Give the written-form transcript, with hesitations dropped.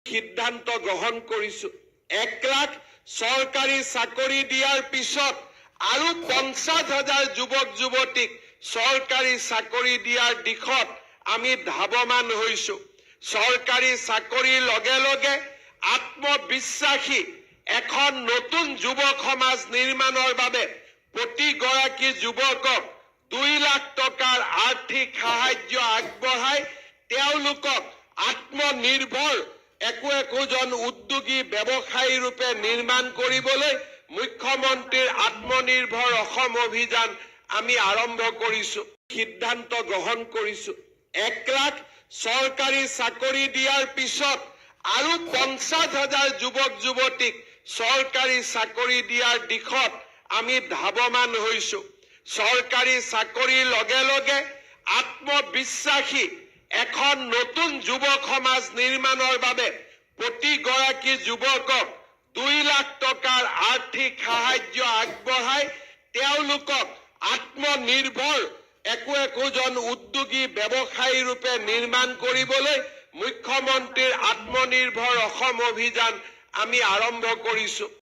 সিদ্ধান্ত গ্ৰহণ কৰিছো 1 লাখ চৰকাৰী চাকৰি দিয়াৰ পিছত আৰু 50,000 যুৱক যুৱতীক চৰকাৰী চাকৰি দিয়াৰ দিশত আমি ধাৱমান হৈছো চৰকাৰী চাকৰিৰ লগে লগে আত্মবিশ্বাসী এখন নতুন যুৱক সমাজ নিৰ্মাণৰ বাবে প্ৰতিগৰাকী যুৱকক 2 লাখ টকাৰ আৰ্থিক সাহায্য আগবঢ়াই তেওঁলোকক আত্মনিৰ্ভৰ একোজন উদ্যোগী ব্যৱসায়ী ৰূপে নিৰ্মাণ কৰিবলৈ মুখ্যমন্ত্ৰীৰ আত্মনিৰ্ভৰ অসম অভিযান আমি আৰম্ভ কৰিছো সিদ্ধান্ত গ্ৰহণ কৰিছো 1 লাখ চৰকাৰী চাকৰি দিয়াৰ পিছত আৰু 50,000 যুৱক যুৱতীক চৰকাৰী চাকৰি দিয়াৰ দিশত আমি ধাৱমান হৈছো চৰকাৰী চাকৰিৰ লগে লগে আত্মবিশ্বাসী এখন নতুন যুৱক সমাজ নিৰ্মাণৰ বাবে প্ৰতিগৰাকী যুৱকক 2 লাখ টকাৰ আৰ্থিক সাহায্য আগবঢ়াই তেওঁলোকক আত্মনিৰ্ভৰ একোজন উদ্যোগী ব্যৱসায়ী ৰূপে নিৰ্মাণ কৰিবলৈ মুখ্যমন্ত্ৰীৰ আত্মনিৰ্ভৰ অসম অভিযান আমি আৰম্ভ কৰিছো